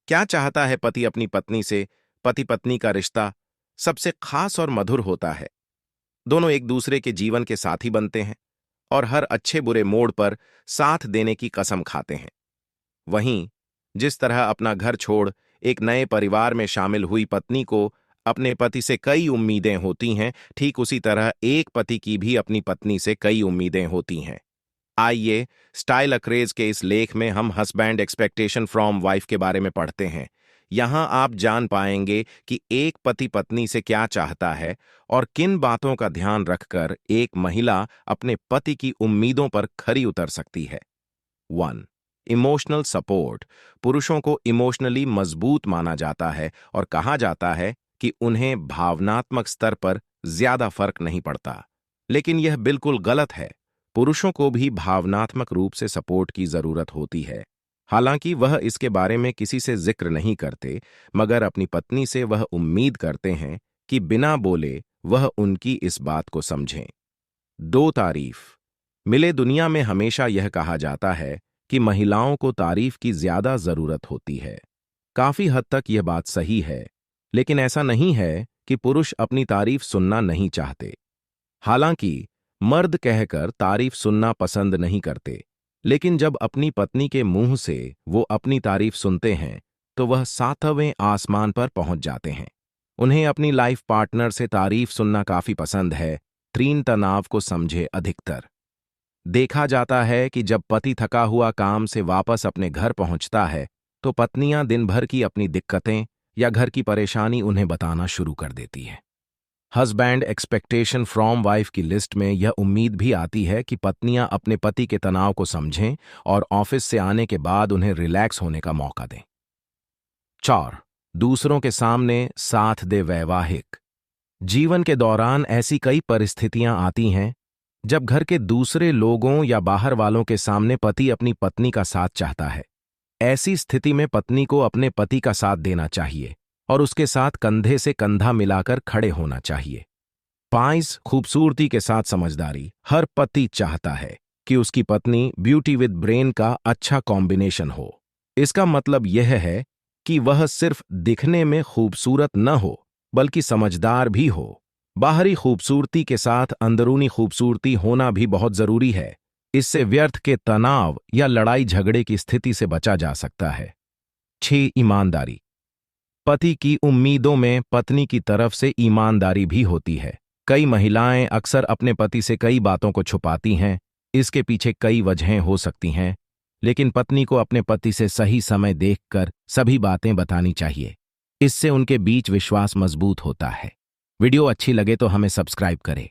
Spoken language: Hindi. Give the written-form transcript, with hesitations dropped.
क्या चाहता है पति अपनी पत्नी से? पति पत्नी का रिश्ता सबसे खास और मधुर होता है। दोनों एक दूसरे के जीवन के साथी बनते हैं और हर अच्छे बुरे मोड़ पर साथ देने की कसम खाते हैं। वहीं जिस तरह अपना घर छोड़ एक नए परिवार में शामिल हुई पत्नी को अपने पति से कई उम्मीदें होती हैं, ठीक उसी तरह एक पति की भी अपनी पत्नी से कई उम्मीदें होती हैं। आइए स्टाइल अक्रेज के इस लेख में हम हस्बैंड एक्सपेक्टेशन फ्रॉम वाइफ के बारे में पढ़ते हैं। यहां आप जान पाएंगे कि एक पति पत्नी से क्या चाहता है और किन बातों का ध्यान रखकर एक महिला अपने पति की उम्मीदों पर खरी उतर सकती है। 1. Emotional support. पुरुषों को इमोशनली मजबूत माना जाता है और कहा जाता है कि उन्हें भावनात्मक स्तर पर ज्यादा फर्क नहीं पड़ता, लेकिन यह बिल्कुल गलत है। पुरुषों को भी भावनात्मक रूप से सपोर्ट की जरूरत होती है। हालांकि वह इसके बारे में किसी से जिक्र नहीं करते, मगर अपनी पत्नी से वह उम्मीद करते हैं कि बिना बोले वह उनकी इस बात को समझें। 2. तारीफ। मिले दुनिया में हमेशा यह कहा जाता है कि महिलाओं को तारीफ की ज्यादा जरूरत होती है। काफी हद तक यह बात सही है, लेकिन ऐसा नहीं है कि पुरुष अपनी तारीफ सुनना नहीं चाहते। हालांकि मर्द कहकर तारीफ सुनना पसंद नहीं करते, लेकिन जब अपनी पत्नी के मुंह से वो अपनी तारीफ सुनते हैं तो वह सातवें आसमान पर पहुंच जाते हैं। उन्हें अपनी लाइफ पार्टनर से तारीफ सुनना काफी पसंद है। 3. तनाव को समझे अधिकतर। देखा जाता है कि जब पति थका हुआ काम से वापस अपने घर पहुंचता है तो पत्नियां दिन भर की अपनी दिक्कतें या घर की परेशानी उन्हें बताना शुरू कर देती है। हस्बैंड एक्सपेक्टेशन फ्रॉम वाइफ की लिस्ट में यह उम्मीद भी आती है कि पत्नियां अपने पति के तनाव को समझें और ऑफिस से आने के बाद उन्हें रिलैक्स होने का मौका दें। 4. दूसरों के सामने साथ दे। वैवाहिक जीवन के दौरान ऐसी कई परिस्थितियां आती हैं जब घर के दूसरे लोगों या बाहर वालों के सामने पति अपनी पत्नी का साथ चाहता है। ऐसी स्थिति में पत्नी को अपने पति का साथ देना चाहिए और उसके साथ कंधे से कंधा मिलाकर खड़े होना चाहिए। 5. खूबसूरती के साथ समझदारी। हर पति चाहता है कि उसकी पत्नी ब्यूटी विद ब्रेन का अच्छा कॉम्बिनेशन हो। इसका मतलब यह है कि वह सिर्फ दिखने में खूबसूरत न हो, बल्कि समझदार भी हो। बाहरी खूबसूरती के साथ अंदरूनी खूबसूरती होना भी बहुत जरूरी है। इससे व्यर्थ के तनाव या लड़ाई झगड़े की स्थिति से बचा जा सकता है। 6. ईमानदारी। पति की उम्मीदों में पत्नी की तरफ से ईमानदारी भी होती है। कई महिलाएं अक्सर अपने पति से कई बातों को छुपाती हैं। इसके पीछे कई वजहें हो सकती हैं, लेकिन पत्नी को अपने पति से सही समय देखकर सभी बातें बतानी चाहिए। इससे उनके बीच विश्वास मजबूत होता है। वीडियो अच्छी लगे तो हमें सब्सक्राइब करें।